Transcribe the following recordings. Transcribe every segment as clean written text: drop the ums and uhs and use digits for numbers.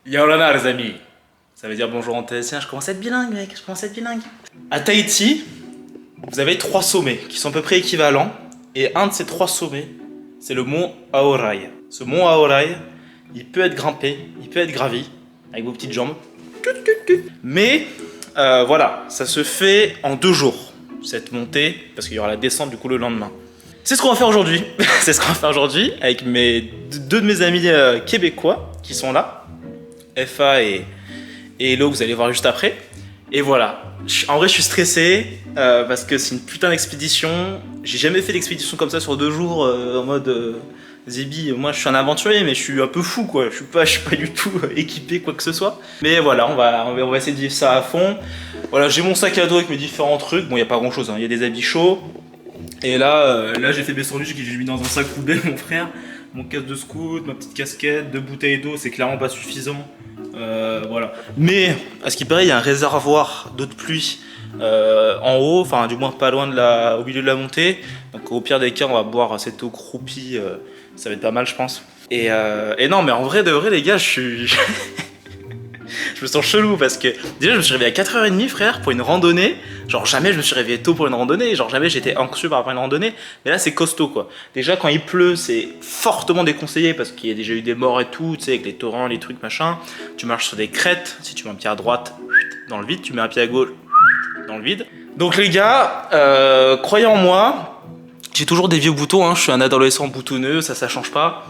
Yaolana les amis. Ça veut dire bonjour en tahitien. Je commence à être bilingue mec, je commence à être bilingue. À Tahiti, vous avez trois sommets qui sont à peu près équivalents. Et un de ces trois sommets, c'est le mont Aorai. Ce mont Aorai, il peut être grimpé, il peut être gravi, avec vos petites jambes. Mais voilà, ça se fait en 2 jours, cette montée, parce qu'il y aura la descente du coup le lendemain. C'est ce qu'on va faire aujourd'hui. C'est ce qu'on va faire aujourd'hui avec deux de mes amis québécois qui sont là. FA et Hello, vous allez voir juste après. Et voilà. En vrai, je suis stressé parce que c'est une putain d'expédition. J'ai jamais fait d'expédition comme ça sur 2 jours en mode Zébi. Moi, je suis un aventurier, mais je suis un peu fou quoi. Je suis pas du tout équipé quoi que ce soit. Mais voilà, on va essayer de vivre ça à fond. Voilà, j'ai mon sac à dos avec mes différents trucs. Bon, il y a pas grand chose. Hein. Il y a des habits chauds. Et là, j'ai fait mes sandwichs que j'ai mis dans un sac poubelle, mon frère. Mon casque de scout, ma petite casquette, 2 bouteilles d'eau, c'est clairement pas suffisant. Voilà. Mais, à ce qui paraît, il y a un réservoir d'eau de pluie en haut, enfin, du moins pas loin au milieu de la montée. Donc, au pire des cas, on va boire cette eau croupie. Ça va être pas mal, je pense. Et non, mais en vrai, de vrai, les gars, je suis. Je me sens chelou parce que déjà je me suis réveillé à 4h30 frère pour une randonnée. Genre jamais je me suis réveillé tôt pour une randonnée, genre jamais j'étais anxieux par rapport à une randonnée. Mais là c'est costaud quoi. Déjà quand il pleut c'est fortement déconseillé parce qu'il y a déjà eu des morts et tout, tu sais avec les torrents, les trucs machin. Tu marches sur des crêtes, si tu mets un pied à droite dans le vide, tu mets un pied à gauche dans le vide. Donc les gars, croyez en moi, j'ai toujours des vieux boutons, hein. Je suis un adolescent boutonneux, ça change pas.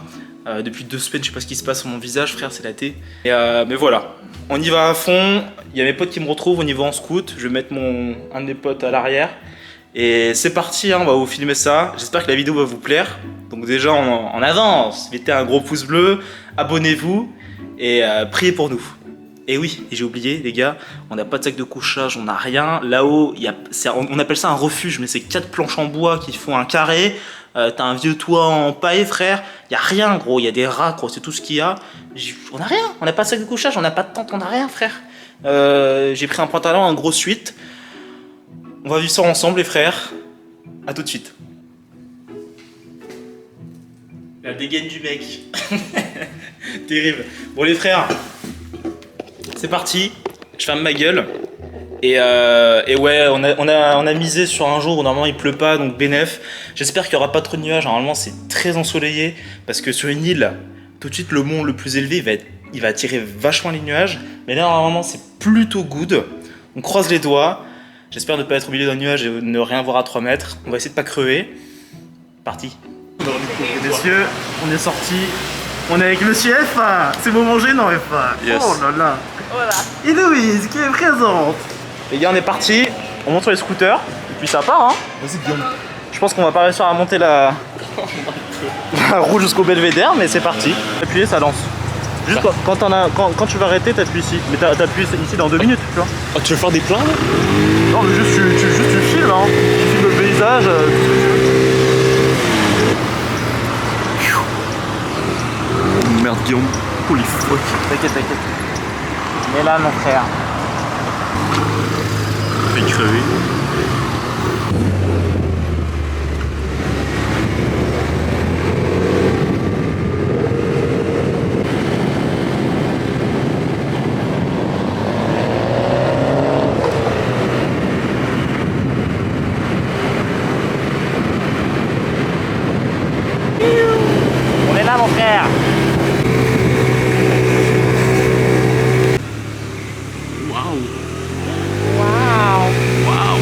Depuis 2 semaines, je sais pas ce qui se passe sur mon visage, frère, c'est la thé. Mais voilà, on y va à fond. Il y a mes potes qui me retrouvent, on y va en scout. Je vais mettre un de mes potes à l'arrière. Et c'est parti, hein, on va vous filmer ça. J'espère que la vidéo va vous plaire. Donc déjà, en avance, mettez un gros pouce bleu, abonnez-vous et priez pour nous. Et oui, et j'ai oublié, les gars, on n'a pas de sac de couchage, on n'a rien. Là-haut, on appelle ça un refuge, mais c'est 4 planches en bois qui font un carré. T'as un vieux toit en paille, frère. Y a rien, gros. Y a des rats, gros. C'est tout ce qu'il y a. On a rien. On n'a pas de sac de couchage. On n'a pas de tente. On a rien, frère. J'ai pris un pantalon, un gros suite. On va vivre ça ensemble, les frères. À tout de suite. La dégaine du mec. Terrible. Bon, les frères, c'est parti. Je ferme ma gueule. Et ouais, on a misé sur un jour où normalement il pleut pas, donc bénef. J'espère qu'il y aura pas trop de nuages. Normalement, c'est très ensoleillé parce que sur une île, tout de suite le mont le plus élevé, il va attirer vachement les nuages. Mais là, normalement, c'est plutôt good. On croise les doigts. J'espère ne pas être au milieu d'un nuage et ne rien voir à 3 mètres. On va essayer de pas crever. Parti. Alors, du coup, messieurs, on est sorti. On est avec Monsieur F. C'est beau manger, non F? Yes. Oh là là. Voilà. Et Louise qui est présente. Les gars, on est parti. On monte sur les scooters. Et puis ça part, hein. Vas-y, Guillaume. Je pense qu'on va pas réussir à monter la roue jusqu'au belvédère, mais c'est parti. Appuyez, ça lance. Juste quand tu vas arrêter, t'appuies ici. Mais t'appuies ici dans 2 minutes, tu vois. Oh, tu veux faire des plans là? Non, mais juste tu filmes, hein. Tu filmes le paysage, tout ce que tu veux. Oh, merde, Guillaume. Holy fuck. T'inquiète. Mais là, mon frère. Je vais crever. On est là, mon frère. Waouh. Wow. Waouh.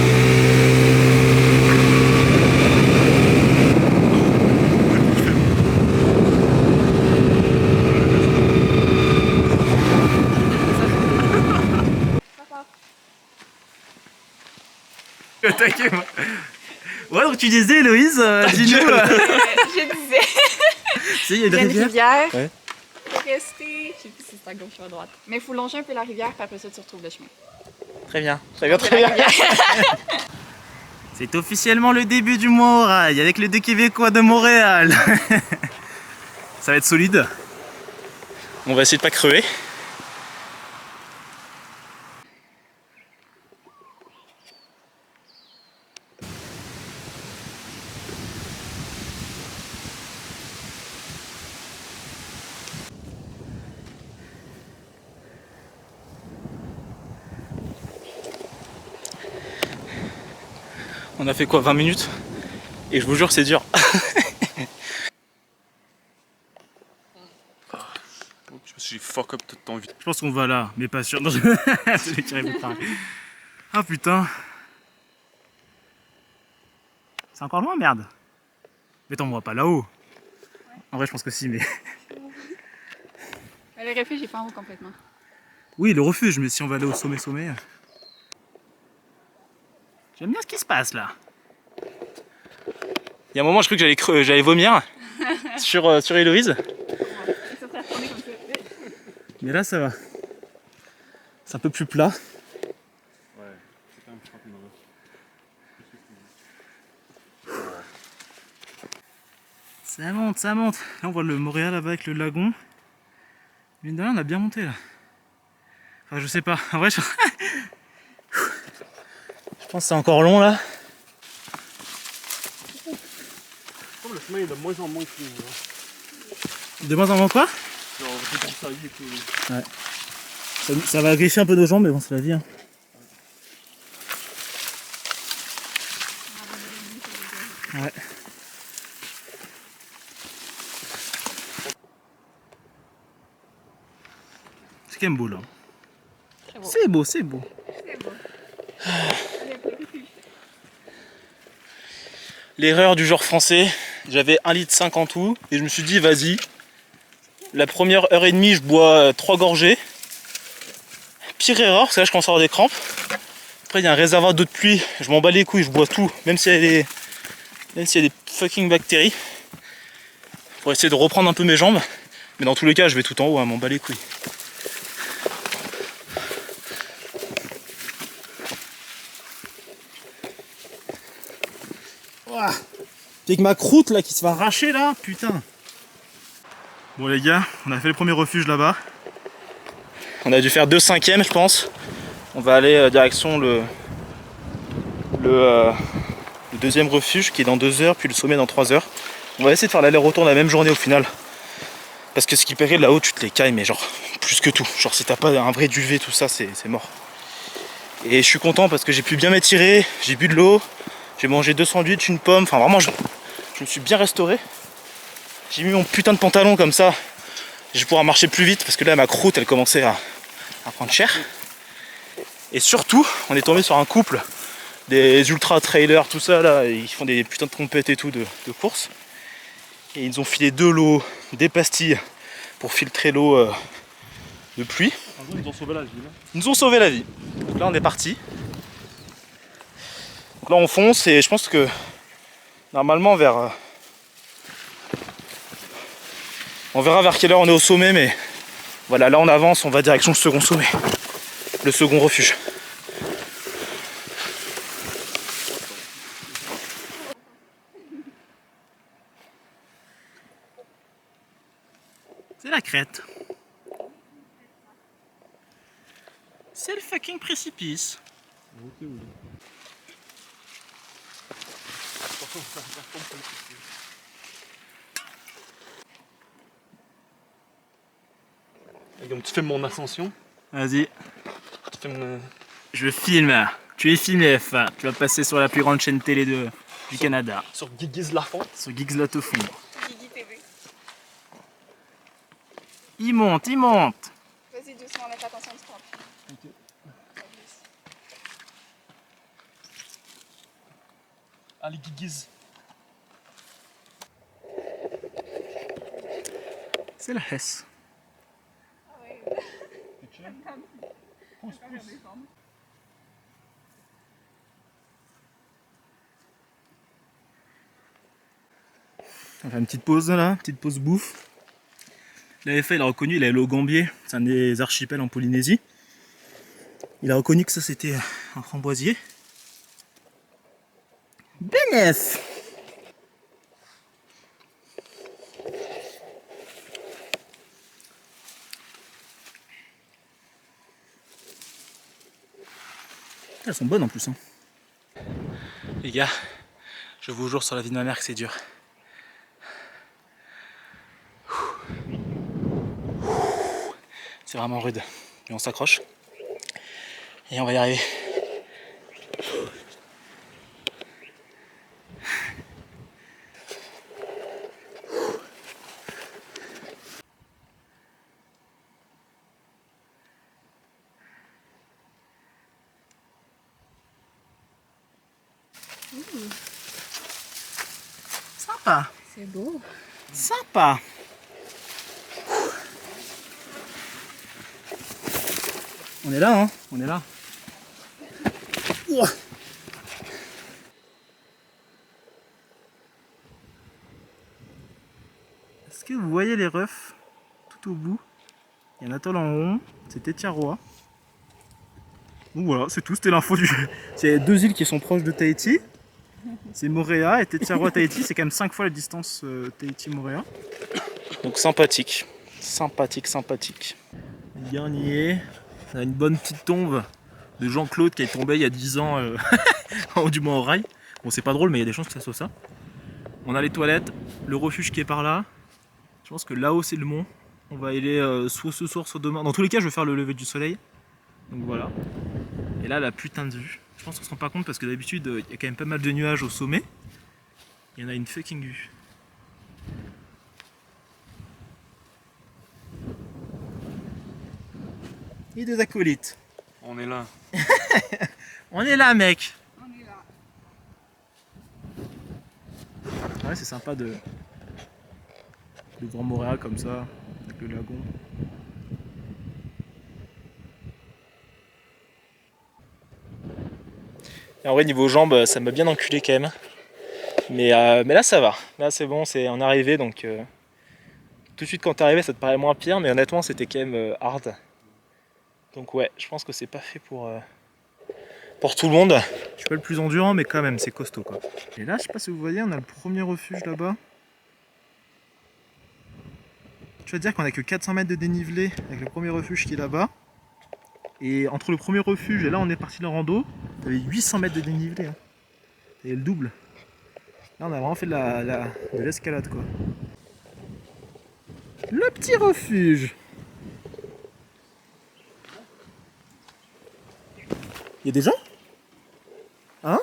Attaquez moi. Ouais, donc tu disais, Héloïse, dis-nous. Je disais. Si, il y a Il y a une rivière. Ouais. Faut rester. Je sais plus si c'est à gauche ou à droite. Mais il faut longer un peu la rivière, puis après ça, tu retrouves le chemin. Très bien. C'est officiellement le début du Mont Aorai avec les 2 Québécois de Montréal. Ça va être solide. On va essayer de pas crever. On a fait quoi, 20 minutes? Et je vous jure, c'est dur. Je me suis fuck up toute ton vie. Je pense qu'on va là, mais pas sûr. Non, c'est lui qui rêve de parler. Ah putain. C'est encore loin, merde. Mais attends, on va pas là-haut. En vrai, je pense que si, mais. Le refuge est pas en haut complètement. Oui, le refuge, mais si on va aller au sommet. J'aime bien ce qui se passe là. Il y a un moment, je crois que j'allais vomir sur Héloïse. Mais là, ça va. C'est un peu plus plat. Ouais, c'est quand même frappé dans Ça monte. Là, on voit le Montréal là-bas avec le lagon. Mine de rien, on a bien monté là. Enfin, je sais pas. En vrai, je pense que c'est encore long là. Comme le chemin est de moins en moins clean. De moins en moins quoi? Genre, ça y est, que... Ouais. Ça va griffer un peu nos jambes, mais bon, c'est la vie. Hein. Ouais. C'est quand même beau là. Très beau. C'est beau, c'est beau. C'est beau. L'erreur du genre français, j'avais 1,5 litre en tout et je me suis dit vas-y, la première heure et demie je bois 3 gorgées. Pire erreur, parce que là je commence à avoir des crampes. Après il y a un réservoir d'eau de pluie, je m'en bats les couilles, je bois tout, même s'il y a des fucking bactéries. Pour essayer de reprendre un peu mes jambes. Mais dans tous les cas je vais tout en haut, hein, m'en bats les couilles. Ouah. Puis avec ma croûte là qui se va arracher là, putain. Bon les gars, on a fait le premier refuge là-bas. On a dû faire 2/5e je pense. On va aller direction le deuxième refuge qui est dans 2 heures, puis le sommet dans 3 heures. On va essayer de faire l'aller-retour la même journée au final. Parce que ce qui paraît là-haut, tu te les cailles, mais genre plus que tout. Genre si t'as pas un vrai duvet, tout ça, c'est mort. Et je suis content parce que j'ai pu bien m'étirer, j'ai bu de l'eau, j'ai mangé 2 sandwichs, une pomme, enfin vraiment je me suis bien restauré. J'ai mis mon putain de pantalon comme ça, je vais pouvoir marcher plus vite parce que là ma croûte elle commençait à prendre cher. Et surtout, on est tombé sur un couple, des ultra trailers, tout ça là, ils font des putains de trompettes et tout de course. Et ils nous ont filé de l'eau, des pastilles pour filtrer l'eau de pluie. En gros, ils nous ont sauvé la vie. Là. Ils nous ont sauvé la vie. Donc là on est parti. Donc là on fonce et je pense que normalement on verra vers quelle heure on est au sommet, mais voilà, là on avance, on va direction le second sommet. Le second refuge. C'est la crête. C'est le fucking précipice. Donc, tu filmes mon ascension. Vas-y, Tu filmes... je filme. Tu es filmé F1. Tu vas passer sur la plus grande chaîne télé du Canada. sur Guiguiz Lafont. Sur Geeks Latofond. Guigui TV. Il monte. Vas-y doucement, avec attention du crampe. Allez, Guiguiz. C'est la Hesse. Ah ouais. On va faire une petite pause là, petite pause bouffe. L'AFA il a reconnu, il est allé au Gambier, c'est un des archipels en Polynésie. Il a reconnu que ça c'était un framboisier. Bénef! Elles sont bonnes en plus. Hein. Les gars, je vous jure sur la vie de ma mère que c'est dur. C'est vraiment rude. Mais on s'accroche. Et on va y arriver. Sympa. C'est beau. Sympa. On est là, hein. On est là. Ouah. Est-ce que vous voyez les refs tout au bout? Il y a un atoll en rond, c'était Tiaroa. Donc voilà, c'est tout, c'était l'info du... C'est deux îles qui sont proches de Tahiti. C'est Moorea et Tetiaroa Tahiti, c'est quand même 5 fois la distance Tahiti-Moorea. Donc sympathique, sympathique, sympathique. Le dernier, on a une bonne petite tombe de Jean-Claude qui est tombé il y a 10 ans en haut du mont Oraille. Bon, c'est pas drôle, mais il y a des chances que ça soit ça. On a les toilettes, le refuge qui est par là. Je pense que là-haut c'est le mont. On va aller soit ce soir, soit demain. Dans tous les cas, je vais faire le lever du soleil. Donc voilà. Et là, la putain de vue. Je pense qu'on se rend pas compte parce que d'habitude, il y a quand même pas mal de nuages au sommet. Il y en a une fucking vue. Et deux acolytes. On est là. On est là, mec. On est là. Ouais, c'est sympa de voir Moorea comme ça, avec le lagon. Et en vrai, niveau jambes, ça m'a bien enculé quand même. Mais là, ça va. Là, c'est bon, on est arrivé. Donc, tout de suite, quand t'es arrivé, ça te paraît moins pire. Mais honnêtement, c'était quand même hard. Donc, ouais, je pense que c'est pas fait pour tout le monde. Je suis pas le plus endurant, mais quand même, c'est costaud, quoi. Et là, je sais pas si vous voyez, on a le premier refuge là-bas. Je veux dire qu'on a que 400 mètres de dénivelé avec le premier refuge qui est là-bas. Et entre le premier refuge et là, on est parti de la rando. Il y avait 800 mètres de dénivelé. Hein. Et le double. Là, on a vraiment fait de l'escalade, quoi. Le petit refuge. Il y a des gens? Hein?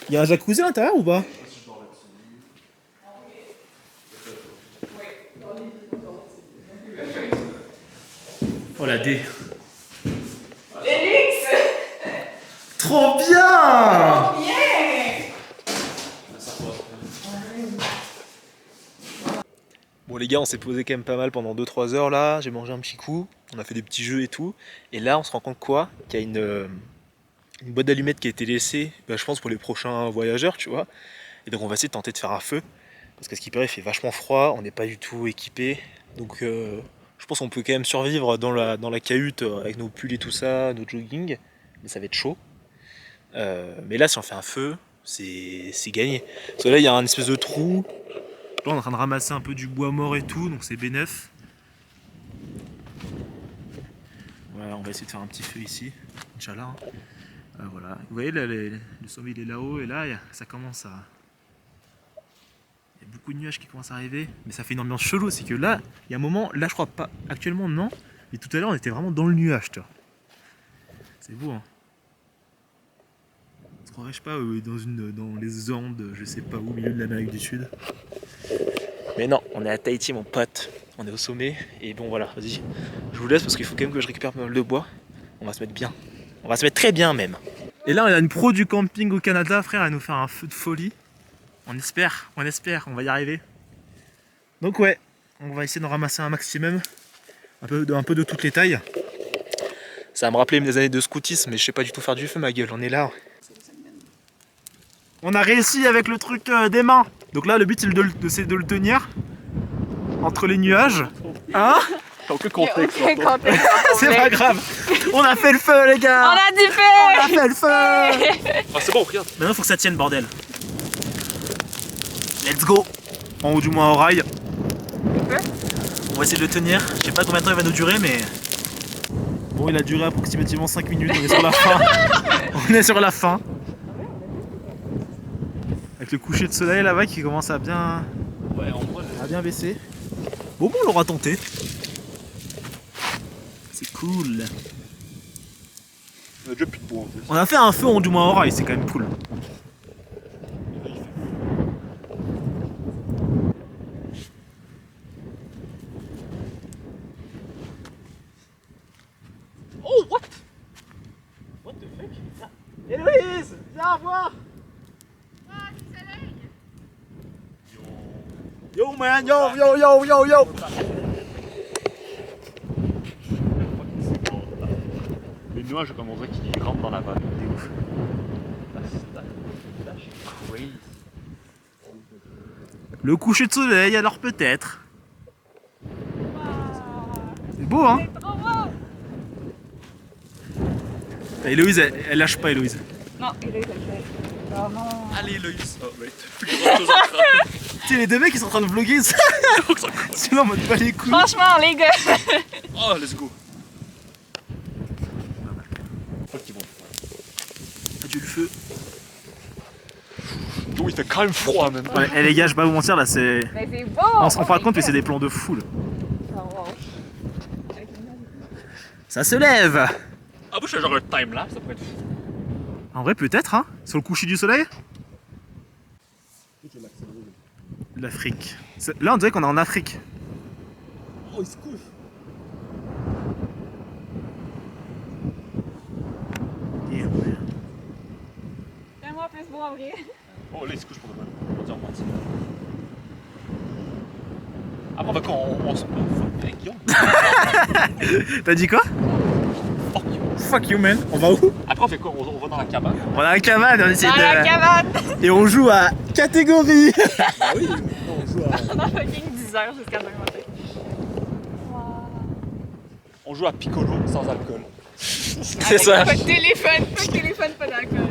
Il y a un jacuzzi à l'intérieur ou pas? Oh la D. Trop bien! Bon les gars, on s'est posé quand même pas mal pendant 2-3 heures là, j'ai mangé un petit coup, on a fait des petits jeux et tout, et là on se rend compte quoi? Qu'il y a une boîte d'allumettes qui a été laissée, je pense pour les prochains voyageurs, tu vois, et donc on va essayer de tenter de faire un feu, parce qu'à ce qui paraît il fait vachement froid, on n'est pas du tout équipé, donc je pense qu'on peut quand même survivre dans la cahute avec nos pulls et tout ça, nos jogging, mais ça va être chaud. Mais là si on fait un feu, c'est gagné, parce que là il y a un espèce de trou. Là on est en train de ramasser un peu du bois mort et tout, donc c'est bénef. Voilà, on va essayer de faire un petit feu ici, Inch'Allah. Voilà. Vous voyez là, le sommet il est là-haut et là ça commence à... Il y a beaucoup de nuages qui commencent à arriver, mais ça fait une ambiance chelou, c'est que là, il y a un moment, là je crois pas, actuellement non, mais tout à l'heure on était vraiment dans le nuage, tu vois. C'est beau hein. On se croirait, je sais pas, dans les Andes, je sais pas où, au milieu de l'Amérique du Sud. Mais non, on est à Tahiti mon pote, on est au sommet, et bon voilà, vas-y, je vous laisse parce qu'il faut quand même que je récupère pas mal de bois, on va se mettre bien, on va se mettre très bien même. Et là on a une pro du camping au Canada, frère, à nous faire un feu de folie, on espère, on va y arriver. Donc ouais, on va essayer d'en ramasser un maximum, un peu de toutes les tailles. Ça va me rappeler mes années de scoutisme, mais je sais pas du tout faire du feu ma gueule, on est là. On a réussi avec le truc des mains. Donc là, le but c'est de le tenir entre les nuages. Hein? Aucun contexte. C'est pas grave. On a fait le feu, les gars. On a du feu! On a fait le feu. Ah c'est bon, regarde. Maintenant, faut que ça tienne, bordel. Let's go. En haut du mont Oraille. On va essayer de le tenir. Je sais pas combien de temps il va nous durer, mais... Bon, il a duré approximativement 5 minutes. On est sur la fin. On est sur la fin. Avec le coucher de soleil là-bas qui commence à bien baisser. Bon, on l'aura tenté. C'est cool. On a déjà plus de bois en plus. On a fait un feu en du mont Oraille, c'est quand même cool. Oh what? What the Yo man, yo yo yo yo yo. Les nuages, comme on dirait qu'ils rentrent dans la vanne. C'est ouf. Le coucher de soleil, alors peut-être. C'est beau, hein? Trop beau! Héloïse, elle lâche pas, Héloïse. Non, il est fait. Oh non. Allez, Loïs. Oh, ouais. Tu sais, les deux mecs, ils sont en train de vlogger ça. Sinon, on m'a pas les couilles. Franchement, les gars. Oh, let's go. Adieu le feu. Oh, il fait quand même froid, même. Ouais, les gars, je vais pas vous mentir, là, c'est. Mais c'est beau! On se rend pas compte, mais c'est des plans de fou, là. Oh, wow. Ça se lève. Ah, moi, je fais genre un time-lapse, ça pourrait être fou. En vrai, peut-être, hein? Sur le coucher du soleil? L'Afrique. Là, on dirait qu'on est en Afrique. Oh, il se couche. Fais-moi plus beau en vrai. Oh, là, il se couche pour de vrai. On va dire menti. Après, on va quoi? On se. Hey, Guillaume. T'as dit quoi? Fuck you. Fuck you, man. On va où? Après, on fait quoi? On va dans la cabane. On a un cabane, on essaie Dans la de. cabane! Et on joue à catégorie. Ah oui, on joue à. On a fucking 10 heures jusqu'à demain matin. On joue à Piccolo sans alcool. C'est ça. Pas de téléphone, pas d'alcool.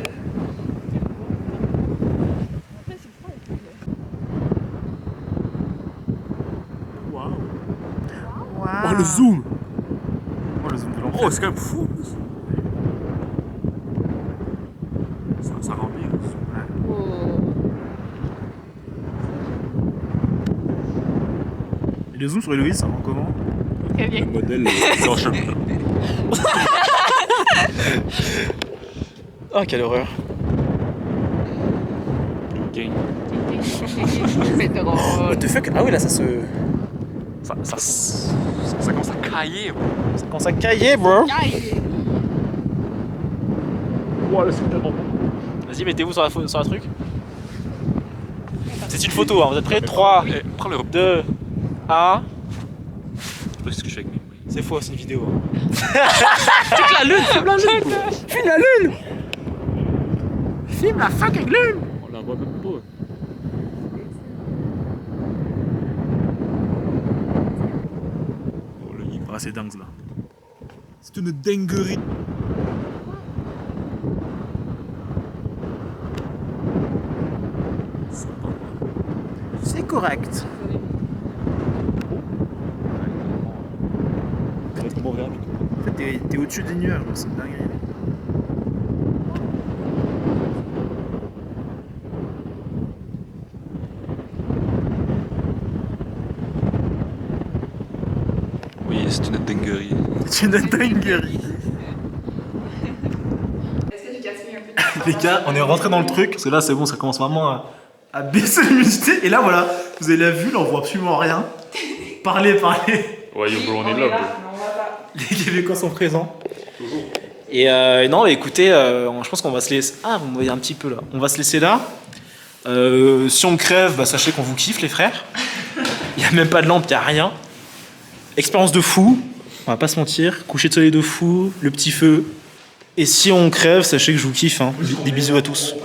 Oh, le zoom! Oh, le zoom de l'enfer. Oh, c'est quand même fou! Ça rend bien. Et le zoom sur Héloïse, ça rend comment? Très bien. Le modèle gauche. Oh, quelle horreur. Game. C'est drôle. What the fuck? Ah oui, là, ça se. Ça commence à cailler, bro. Ça commence à cailler, bro. Wow, là, c'est tellement bon. Vas-y, mettez-vous sur la truc. C'est une photo, hein. Vous êtes prêts? 3, Eh, prends le repos. 2, 1. Je sais pas ce que je fais avec mes mains. C'est faux, c'est une vidéo. Filme la lune, filme la lune. Filme la lune. Filme la fucking lune. On la voit même pas. Oh, le hip. Ah, c'est dingue, là. C'est une dinguerie. C'est correct. En fait, t'es au-dessus des nuages, c'est une dinguerie. Oui, c'est une dinguerie. C'est une dinguerie. Est-ce que j'ai gaspillé un peu de Les gars, on est rentré dans le truc, parce que là c'est bon, ça commence vraiment à baisser l'humidité. Et là voilà, vous avez la vue, là on voit absolument rien. Parlez. Ouais, yo, bro, on est là, bro. mais on va pas. Les Québécois sont présents. Et non, écoutez, je pense qu'on va se laisser. Ah, vous me voyez un petit peu là. On va se laisser là. Si on crève, bah, sachez qu'on vous kiffe, les frères. Il n'y a même pas de lampe, il n'y a rien. Expérience de fou, on va pas se mentir. Coucher de soleil de fou, le petit feu. Et si on crève, sachez que je vous kiffe. Hein. Des bisous à tous.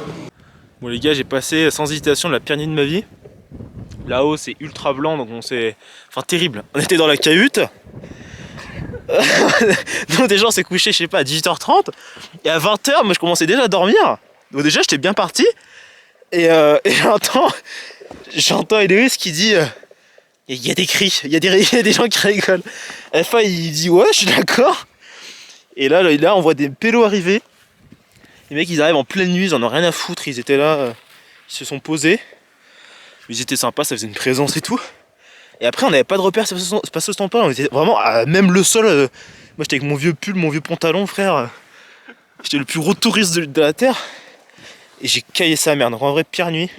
Bon, les gars, j'ai passé sans hésitation la pire nuit de ma vie. Là-haut, c'est ultra blanc, donc on s'est. Enfin, terrible. On était dans la cahute. Donc déjà on s'est couché je sais pas à 18h30 et à 20h moi je commençais déjà à dormir, donc déjà j'étais bien parti et j'entends Héloïse qui dit il y a des cris, il y a des gens qui rigolent. À la fin il dit ouais je suis d'accord, et là on voit des pélos arriver, les mecs ils arrivent en pleine nuit, ils en ont rien à foutre, ils étaient là, ils se sont posés, ils étaient sympas, ça faisait une présence et tout. Et après on n'avait pas de repères pas ce temps-là, on était vraiment à même le sol. Moi j'étais avec mon vieux pull, mon vieux pantalon, frère. J'étais le plus gros touriste de la terre. Et j'ai caillé sa mère, donc en vrai pire nuit.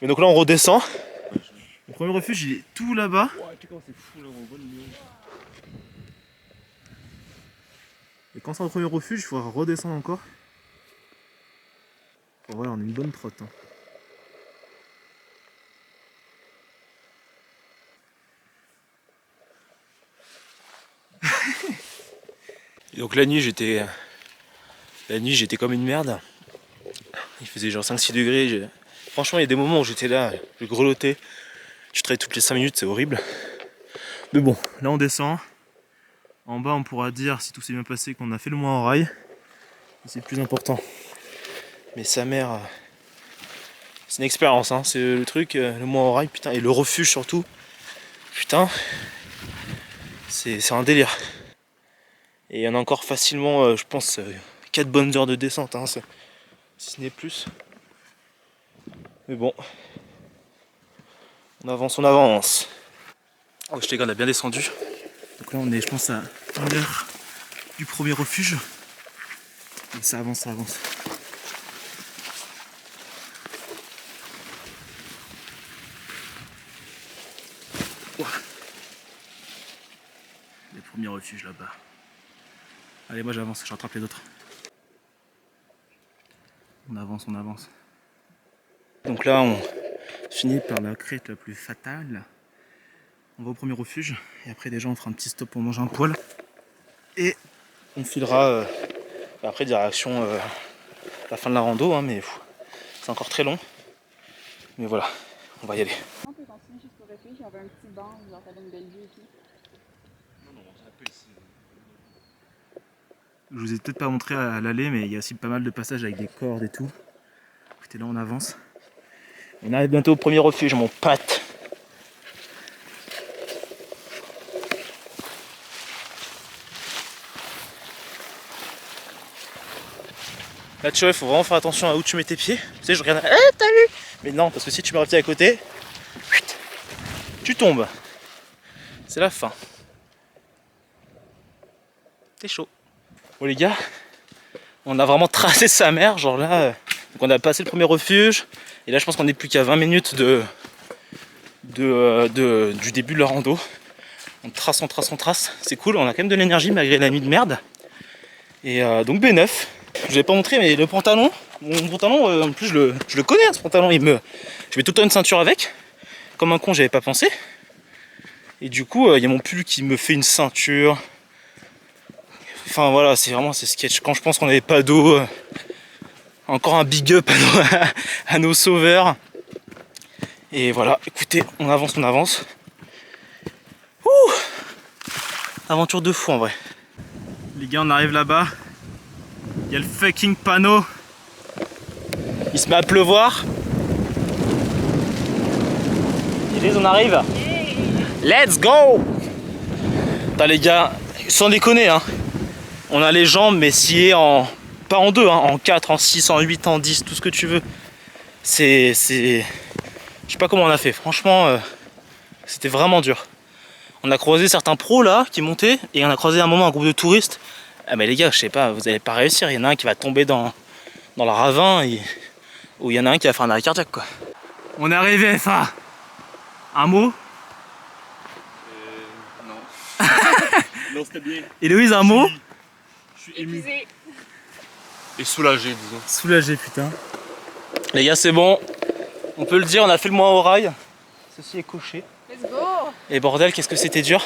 Mais donc là on redescend. Le premier refuge il est tout là-bas. Et quand c'est le premier refuge il faudra redescendre encore. Voilà, on a une bonne trotte. Hein. Donc la nuit j'étais comme une merde. Il faisait genre 5-6 degrés. Franchement il y a des moments où j'étais là, je grelottais. Je traite toutes les 5 minutes, c'est horrible. Mais bon, là on descend. En bas on pourra dire si tout s'est bien passé qu'on a fait le moins en rail. C'est le plus important. Mais sa mère, c'est une expérience, hein. C'est le truc, le moins en rail, putain, et le refuge surtout. Putain, c'est un délire. Et il y en a encore facilement, je pense, 4 bonnes heures de descente, hein, si ce n'est plus. Mais bon, on avance, on avance. Oh, je les gars, on a bien descendu. Donc là, on est, je pense, à 1 heure du premier refuge. Et ça avance, ça avance. Wow. Les premiers refuges là-bas. Allez, moi j'avance, je rattrape les autres. On avance, on avance. Donc là, on finit par la crête la plus fatale. On va au premier refuge et après déjà on fera un petit stop pour manger un poil. Et on filera après direction la fin de la rando, hein, mais c'est encore très long. Mais voilà, on va y aller. On peut continuer jusqu'au refuge, il y avait un petit banc, genre t'avais une belle vue et tout. Non, c'est un peu ici. Je vous ai peut-être pas montré à l'aller, mais il y a aussi pas mal de passages avec des cordes et tout. Écoutez, là on avance. On arrive bientôt au premier refuge, mon pote. Là tu vois, il faut vraiment faire attention à où tu mets tes pieds. Tu sais, je regarde, t'as vu? Mais non, parce que si tu mets un pied à côté, tu tombes. C'est la fin. T'es chaud. Bon les gars, on a vraiment tracé sa mère, genre là, donc on a passé le premier refuge, et là je pense qu'on est plus qu'à 20 minutes du début de la rando. On trace, c'est cool, on a quand même de l'énergie malgré la nuit de merde. Et donc B9, je vous ai pas montré, mais le pantalon, mon pantalon, en plus je le connais, hein, ce pantalon, je mets tout le temps une ceinture avec, comme un con j'avais pas pensé. Et du coup, il y a mon pull qui me fait une ceinture. Enfin voilà, c'est sketch. Quand je pense qu'on n'avait pas d'eau, encore un big up à nos sauveurs. Et voilà, écoutez, on avance, on avance. Ouh, aventure de fou en vrai. Les gars, on arrive là-bas. Il y a le fucking panneau. Il se met à pleuvoir. Élise, on arrive. Let's go. Putain les gars, sans déconner, hein. On a les jambes mais sciées pas en 2, hein, en 4, en 6, en 8, en 10, tout ce que tu veux. Je sais pas comment on a fait, franchement c'était vraiment dur. On a croisé certains pros là qui montaient et on a croisé un moment un groupe de touristes. Ah mais les gars, je sais pas, vous allez pas réussir, il y en a un qui va tomber dans le ravin ou il y en a un qui va faire un arrêt cardiaque quoi. On est arrivé FA. Un mot? Non. Non, c'était bien. Héloïse, un mot? Je suis ému. Épuisé. Et soulagé, disons. Soulagé putain. Les gars c'est bon, on peut le dire, on a fait le moins au rail. Ceci est coché. Let's go! Et bordel, qu'est-ce que c'était dur.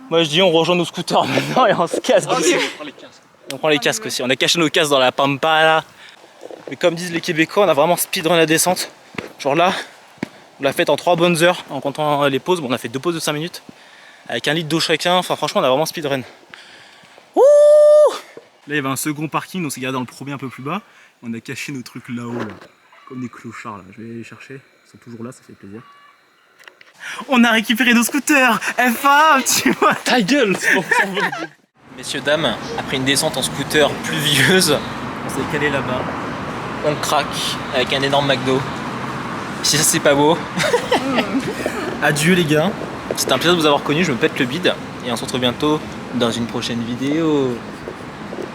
Moi je dis on rejoint nos scooters maintenant et on se casse d'ici. On prend les casques. On prend les casques aussi, on a caché nos casques dans la pampa là. Mais comme disent les Québécois, on a vraiment speedrun la descente. Genre là, on l'a faite en 3 bonnes heures en comptant les pauses. Bon, on a fait 2 pauses de 5 minutes. Avec 1 litre d'eau chacun, enfin franchement on a vraiment speedrun. Ouh! Là il y avait un second parking, on s'est garé dans le premier un peu plus bas. On a caché nos trucs là-haut, là. Comme des clochards là. Je vais aller les chercher, ils sont toujours là, ça fait plaisir. On a récupéré nos scooters FA, tu vois. Ta gueule, c'est bon, ça va. Messieurs, dames, après une descente en scooter pluvieuse, on s'est calé là-bas. On craque avec un énorme McDo. Si ça c'est pas beau. Adieu les gars. C'était un plaisir de vous avoir connu, je me pète le bide. Et on se retrouve bientôt dans une prochaine vidéo.